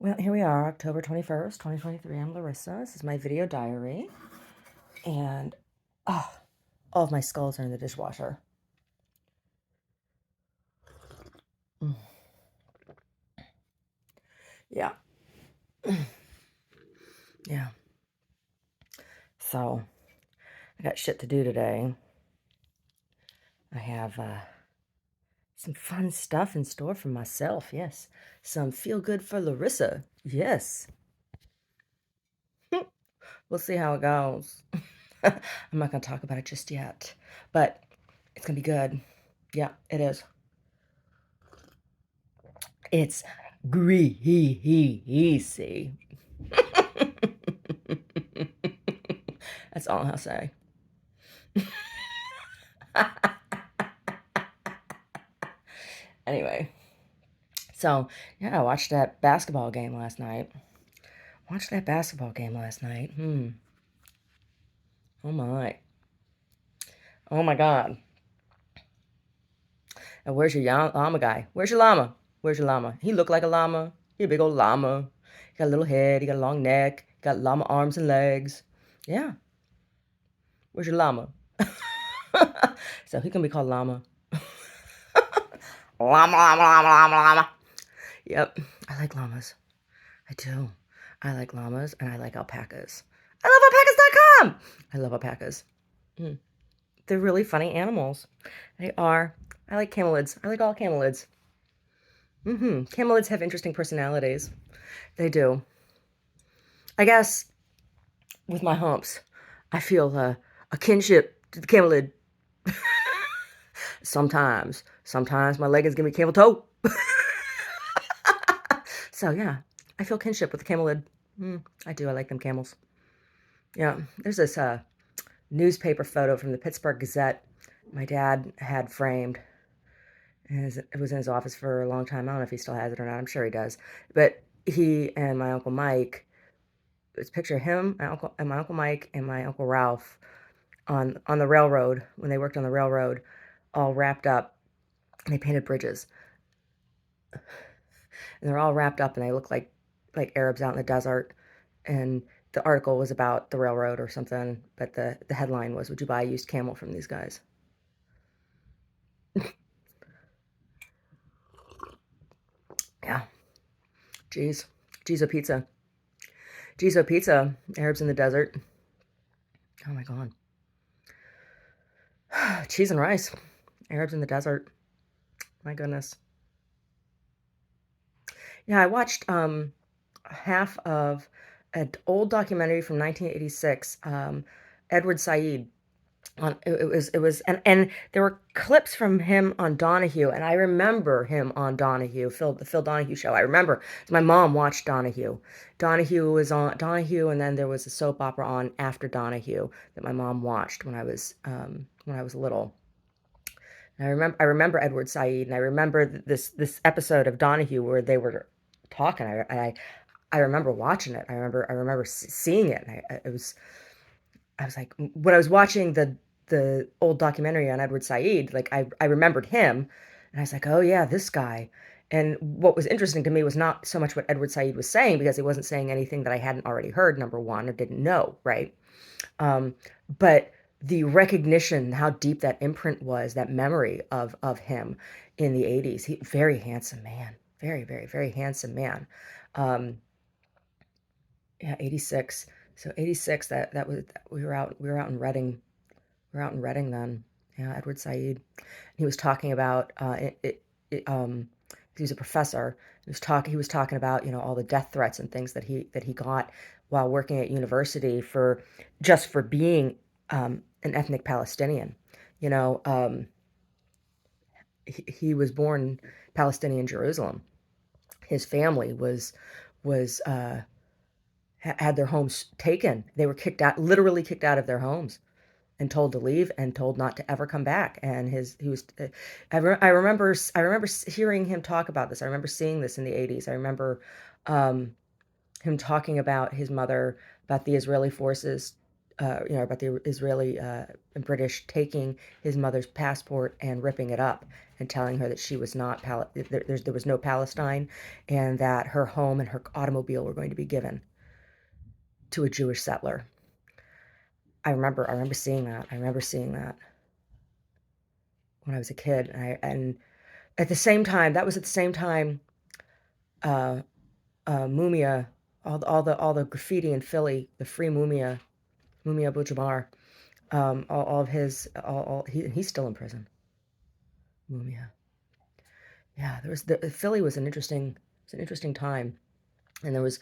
Well, here we are, October 21st, 2023. I'm Larissa. This is my video diary. And oh, all of my skulls are in the dishwasher. Mm. Yeah. Yeah. So, I got shit to do today. I have some fun stuff in store for myself. Yes. Some feel good for Larissa. Yes. We'll see how it goes. I'm not going to talk about it just yet, but it's going to be good. Yeah, it is. It's greasy. That's all I'll say. Anyway, so yeah, I watched that basketball game last night. Oh my. Oh my God. And where's your llama guy? Where's your llama? Where's your llama? He looked like a llama. He a big old llama. He got a little head. He got a long neck. He got llama arms and legs. Yeah. Where's your llama? So he can be called llama. Llama, llama, llama, llama, llama. Yep. I like llamas. I do. I like llamas and I like alpacas. I love alpacas.com. I love alpacas. Mm. They're really funny animals. They are. I like camelids. I like all camelids. Camelids have interesting personalities. They do. I guess with my humps, I feel a kinship to the camelid. Sometimes my leggings give me camel toe. So yeah, I feel kinship with the camelid. I do. I like them camels. Yeah, there's this newspaper photo from the Pittsburgh Gazette my dad had framed. It was in his office for a long time. I don't know if he still has it or not. I'm sure he does. But he and my Uncle Mike, it's a picture of him, my Uncle Mike and my Uncle Ralph on the railroad, when they worked on the railroad, all wrapped up, and they painted bridges. And they're all wrapped up, and they look like Arabs out in the desert. And the article was about the railroad or something, but the headline was, "Would you buy a used camel from these guys?" Yeah. Jeez. Jizo pizza. Jizo pizza. Arabs in the desert. Oh my God. Cheese and rice. Arabs in the desert. My goodness. Yeah, I watched half of an old documentary from 1986, Edward Said. It was and there were clips from him on Donahue, and I remember him on Donahue, the Phil Donahue show. I remember my mom watched Donahue. Donahue was on Donahue, and then there was a soap opera on after Donahue that my mom watched when I was little. And I remember Edward Said, and I remember this episode of Donahue where they were talking. I remember watching it. I remember seeing it. And I was like, when I was watching the old documentary on Edward Said, like I remembered him, and I was like, oh yeah, this guy. And what was interesting to me was not so much what Edward Said was saying, because he wasn't saying anything that I hadn't already heard, number one, or didn't know, right? Um, but the recognition, how deep that imprint was, that memory of him in the 80s. Very handsome man. Very, very, very handsome man. Um, yeah, 86. So 86, that was, we were out in Reading. We were out in Reading then. Yeah, Edward Said. He was talking about he was a professor. He was talking about, all the death threats and things that he got while working at university for just for being an ethnic Palestinian. You know, he was born Palestinian Jerusalem. His family was had their homes taken. They were kicked out, literally kicked out of their homes, and told to leave and told not to ever come back. And he was, I remember hearing him talk about this. I remember seeing this in the 80s. I remember um, him talking about his mother, about the Israeli forces, about the Israeli and British taking his mother's passport and ripping it up and telling her that she was not there was no Palestine, and that her home and her automobile were going to be given to a Jewish settler. I remember seeing that. I remember seeing that when I was a kid, and at the same time, that was at the same time, uh, Mumia, all the graffiti in Philly, the Free Mumia Abu-Jamal, all of his, he's still in prison. Mumia, yeah. Philly was an interesting time, and there was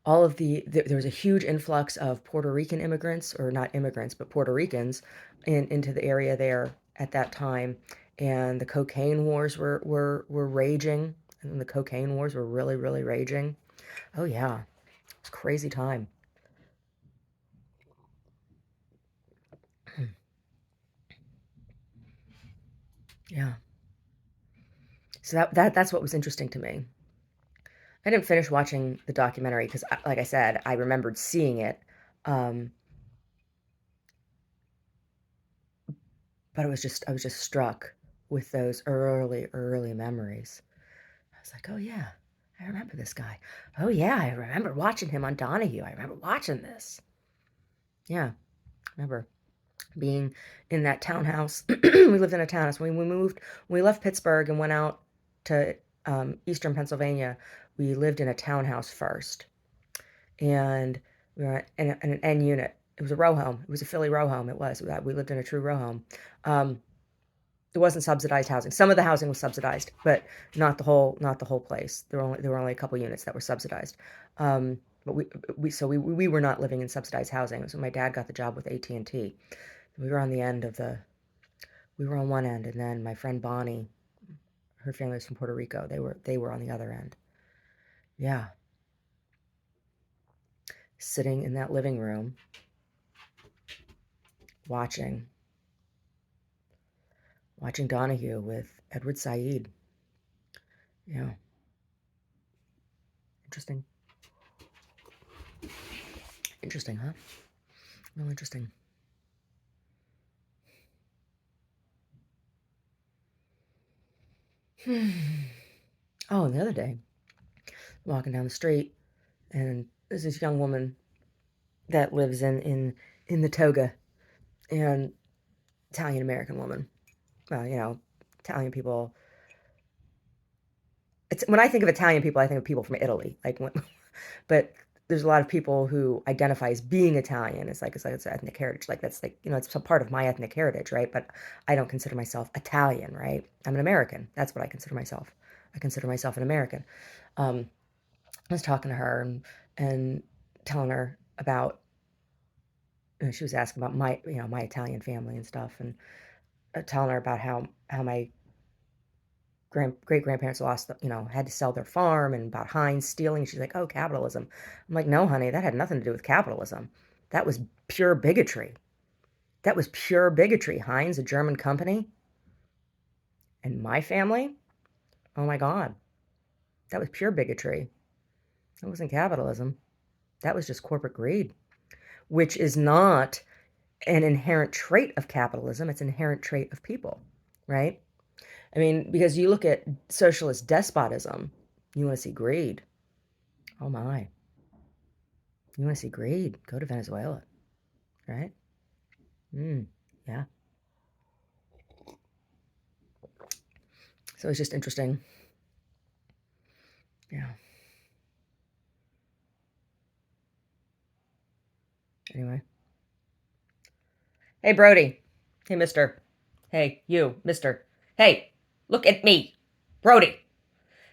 there was a huge influx of Puerto Rican immigrants, or not immigrants, but Puerto Ricans, into the area there at that time, and the cocaine wars were raging, and the cocaine wars were really, really raging. Oh yeah, it's a crazy time. Yeah. So that's what was interesting to me. I didn't finish watching the documentary because, like I said, I remembered seeing it, um, but I was just struck with those early, early memories. I was like, oh yeah, I remember this guy. Oh yeah, I remember watching him on Donahue. I remember watching this. Yeah, I remember being in that townhouse. We lived in a townhouse. When we moved, when we left Pittsburgh and went out to eastern Pennsylvania, we lived in a townhouse first. And we were in an N unit. It was a row home. It was a Philly row home. It was. We lived in a true row home. Um, it wasn't subsidized housing. Some of the housing was subsidized, but not the whole place. There were only a couple units that were subsidized. But we were not living in subsidized housing. So my dad got the job with AT&T. We were on the end of the we were on one end, and then my friend Bonnie, her family was from Puerto Rico. They were on the other end. Yeah, sitting in that living room watching Donahue with Edward Said. Yeah, interesting. Interesting, huh? Real interesting. Oh, and the other day, walking down the street, and there's this young woman that lives in the toga, and Italian American woman. Well, Italian people. It's when I think of Italian people, I think of people from Italy. But there's a lot of people who identify as being Italian. It's ethnic heritage. Like that's like it's a part of my ethnic heritage, right? But I don't consider myself Italian, right? I'm an American. That's what I consider myself. I consider myself an American. Um, I was talking to her and telling her about. She was asking about my Italian family and stuff, and telling her about how my great grandparents had to sell their farm, and about Heinz stealing. She's like, oh, capitalism. I'm like, no, honey, that had nothing to do with capitalism. That was pure bigotry. That was pure bigotry. Heinz, a German company, and my family, oh my God, that was pure bigotry. That wasn't capitalism. That was just corporate greed, which is not an inherent trait of capitalism. It's an inherent trait of people, right? I mean, because you look at socialist despotism, you want to see greed. Oh my. You want to see greed? Go to Venezuela, right? Yeah. So it's just interesting. Yeah. Anyway. Hey, Brody. Hey, mister. Hey, you, mister. Hey, look at me. Brody.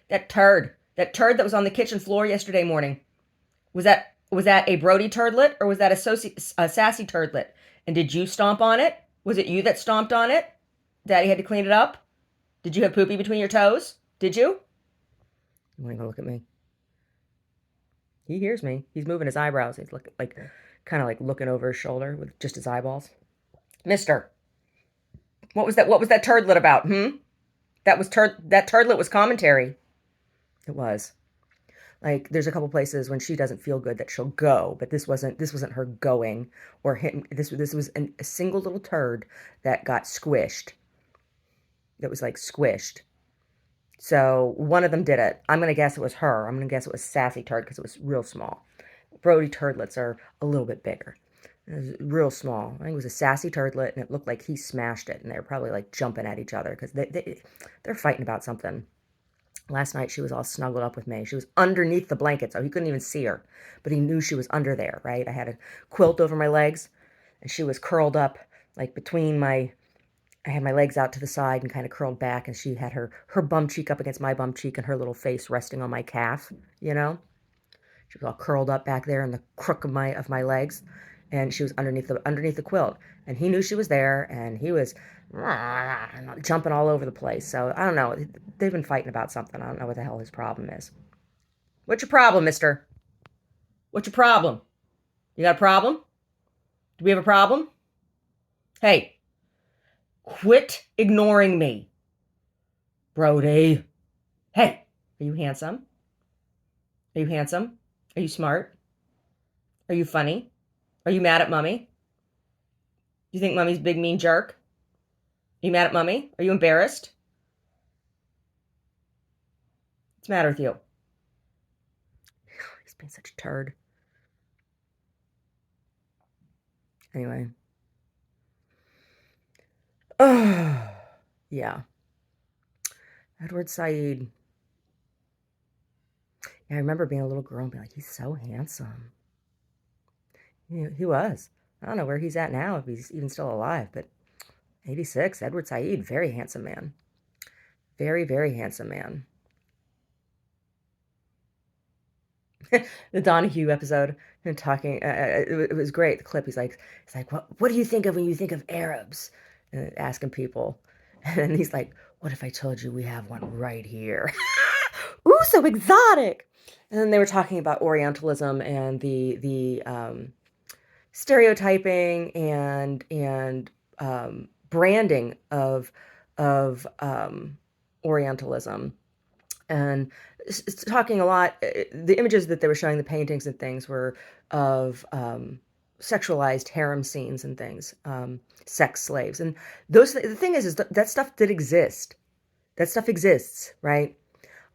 That turd. That turd that was on the kitchen floor yesterday morning. Was that a Brody turdlet, or was that a sassy turdlet? And did you stomp on it? Was it you that stomped on it? Daddy had to clean it up? Did you have poopy between your toes? Did you? You want to go look at me? He hears me. He's moving his eyebrows. He's looking like kind of like looking over his shoulder with just his eyeballs. Mister, what was that? What was that turdlet about? That turdlet was commentary. It was. Like there's a couple places when she doesn't feel good that she'll go, but this wasn't her going or hitting. This was a single little turd that got squished. that was like squished. So one of them did it. I'm gonna guess it was her. I'm gonna guess it was Sassy Turd because it was real small. Brody Turdlets are a little bit bigger. It was real small. I think it was a Sassy Turdlet, and it looked like he smashed it, and they were probably like jumping at each other because they're fighting about something. Last night she was all snuggled up with me. She was underneath the blanket, so he couldn't even see her, but he knew she was under there, right? I had a quilt over my legs, and she was curled up like between my I had my legs out to the side and kind of curled back, and she had her bum cheek up against my bum cheek and her little face resting on my calf, you know? She was all curled up back there in the crook of my legs, and she was underneath the quilt. And he knew she was there, and he was jumping all over the place. So I don't know. They've been fighting about something. I don't know what the hell his problem is. What's your problem, mister? What's your problem? You got a problem? Do we have a problem? Hey, quit ignoring me, Brody. Hey, are you handsome? Are you handsome? Are you smart? Are you funny? Are you mad at mummy? Do you think mummy's a big mean jerk? Are you mad at mummy? Are you embarrassed? What's the matter with you? He's being such a turd. Anyway. Oh, yeah. Edward Said. Yeah, I remember being a little girl and being like, he's so handsome. He was. I don't know where he's at now, if he's even still alive, but 86, Edward Said, very handsome man. Very, very handsome man. The Donahue episode, him talking, it was great. The clip, he's like, what do you think of when you think of Arabs? And asking people, and then he's like, what if I told you we have one right here? Ooh, so exotic. And then they were talking about Orientalism and the stereotyping and branding of Orientalism, and it's talking a lot. The images that they were showing, the paintings and things, were of sexualized harem scenes and things, sex slaves, and the thing is that stuff did exist. That stuff exists, right?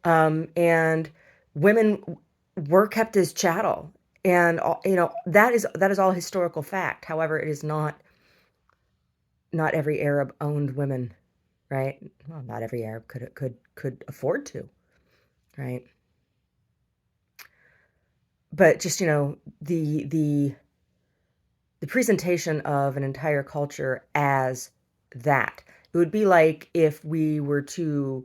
And women were kept as chattel, and that is all historical fact. However, it is not every Arab owned women, right? Well, not every Arab could afford to, right? But just the presentation of an entire culture as that. It would be like if we were to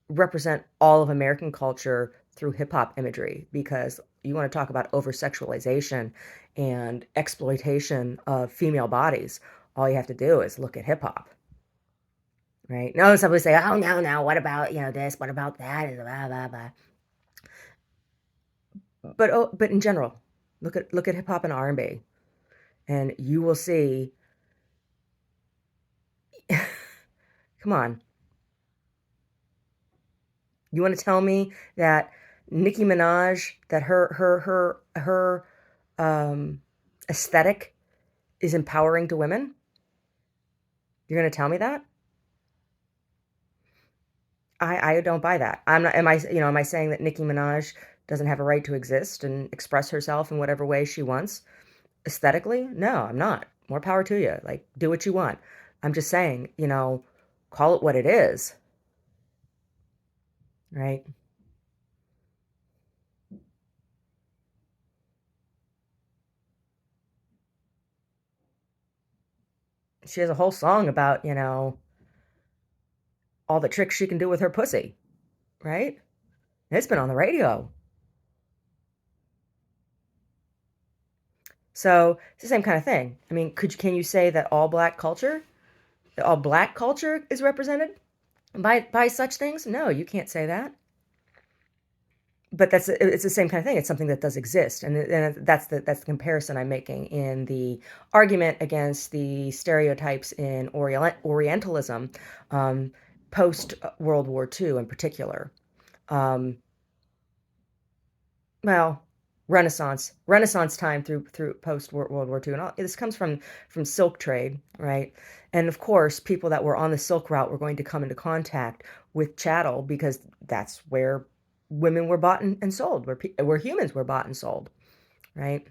represent all of American culture through hip hop imagery, because you want to talk about over sexualization and exploitation of female bodies. All you have to do is look at hip hop, right? No, somebody say, oh, no, what about, this? What about that? Blah, blah, blah. But in general, look at hip hop and R&B, and you will see. Come on. You want to tell me that Nicki Minaj, that her aesthetic is empowering to women? You're going to tell me that? I don't buy that. I'm not. Am I saying that Nicki Minaj doesn't have a right to exist and express herself in whatever way she wants aesthetically? No, I'm not. More power to you. Like, do what you want. I'm just saying, call it what it is, right? She has a whole song about, all the tricks she can do with her pussy, right? It's been on the radio. So it's the same kind of thing. I mean, can you say that all black culture is represented by such things? No, you can't say that. But it's the same kind of thing. It's something that does exist, and that's the comparison I'm making in the argument against the stereotypes in Orientalism, post World War II in particular. Um, well. Renaissance time through post World War II, and all this comes from silk trade, right? And of course, people that were on the Silk Route were going to come into contact with chattel because that's where women were bought and sold, where humans were bought and sold, right?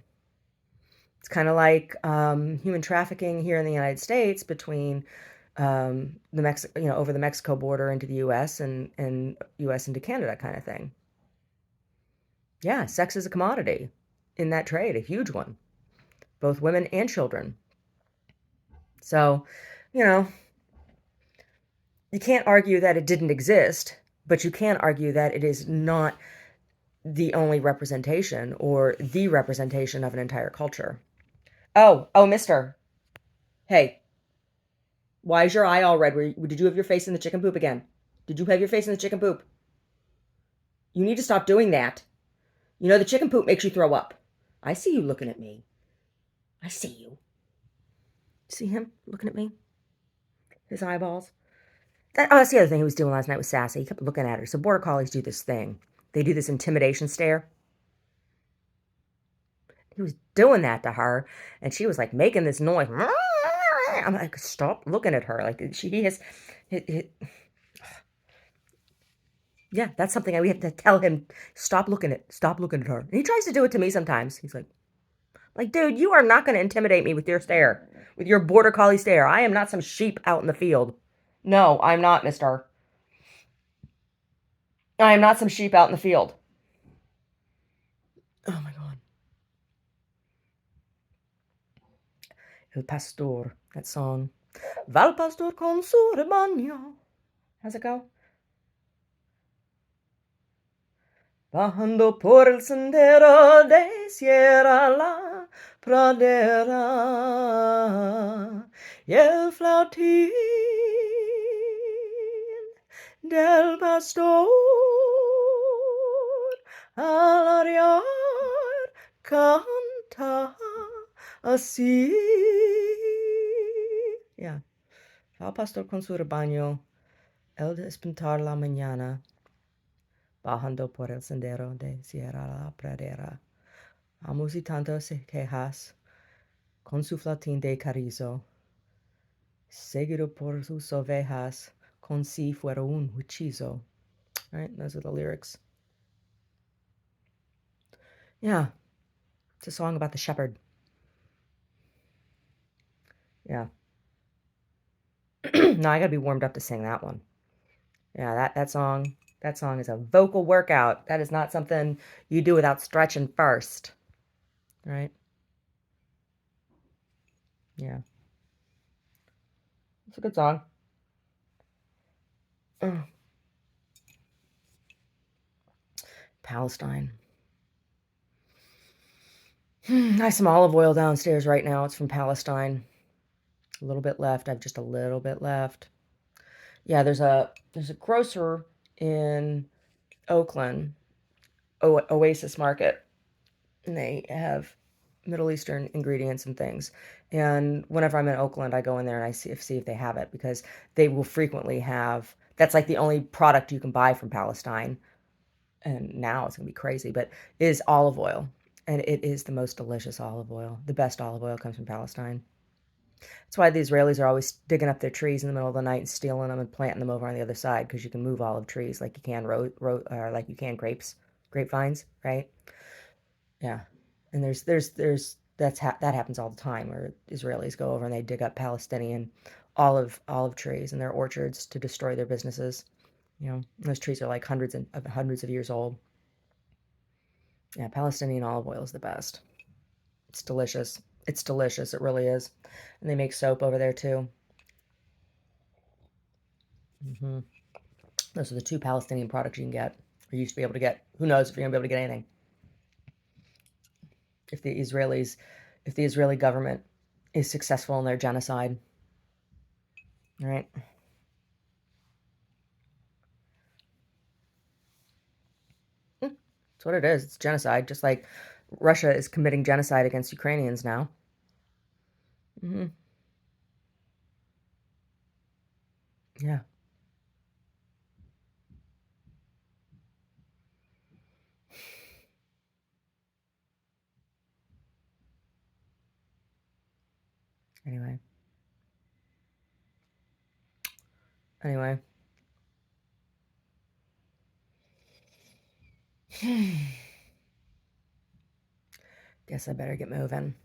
It's kind of like human trafficking here in the United States between over the Mexico border into the U.S. and U.S. into Canada kind of thing. Yeah, sex is a commodity in that trade, a huge one, both women and children. So, you know, you can't argue that it didn't exist, but you can argue that it is not the only representation or the representation of an entire culture. Oh, mister. Hey, why is your eye all red? Did you have your face in the chicken poop again? Did you have your face in the chicken poop? You need to stop doing that. You know the chicken poop makes you throw up. I see you looking at me. I see you. See him looking at me? His eyeballs. That's the other thing he was doing last night with Sassy. He kept looking at her. So border collies do this thing. They do this intimidation stare. He was doing that to her, and she was like making this noise. I'm like, stop looking at her. Like he has, yeah, that's something we have to tell him. Stop looking at her. And he tries to do it to me sometimes. He's like, dude, you are not going to intimidate me with your stare, with your border collie stare. I am not some sheep out in the field. No, I'm not, mister. I am not some sheep out in the field. Oh my God. El Pastor, that song. Val Pastor con su rebaño. How's it go? Bajando por el sendero de Sierra la pradera y el flautín del pastor al ariar canta así. Yeah. Va pastor con su rebaño, el despertar la mañana, bajando por el sendero de Sierra la pradera. Amos y tanto se quejas, con su flautín de carrizo, seguido por sus ovejas, con si fuera un hechizo. Right? Those are the lyrics. Yeah. It's a song about the shepherd. Yeah. No, I gotta be warmed up to sing that one. Yeah, that song is a vocal workout. That is not something you do without stretching first. Right? Yeah. It's a good song. Palestine. I have some olive oil downstairs right now. It's from Palestine. A little bit left. I have just a little bit left. Yeah, there's a grocer in Oakland, Oasis Market, and they have Middle Eastern ingredients and things. And whenever I'm in Oakland, I go in there and I see if they have it because they will frequently have. That's like the only product you can buy from Palestine. And now it's gonna be crazy, but it is olive oil, and it is the most delicious olive oil. The best olive oil comes from Palestine. That's why the Israelis are always digging up their trees in the middle of the night and stealing them and planting them over on the other side because you can move olive trees like you can or like you can grapevines, right? Yeah, and that happens all the time where Israelis go over and they dig up Palestinian olive trees in their orchards to destroy their businesses. You know, those trees are like hundreds of years old. Yeah, Palestinian olive oil is the best. It's delicious. It's delicious. It really is. And they make soap over there too. Hmm. Those are the two Palestinian products you can get, or used to be able to get. Who knows if you're gonna be able to get anything? If the Israeli government is successful in their genocide, right? That's what it is. It's genocide, just like Russia is committing genocide against Ukrainians now. Hmm. Yeah. Anyway. Anyway. Guess I better get moving.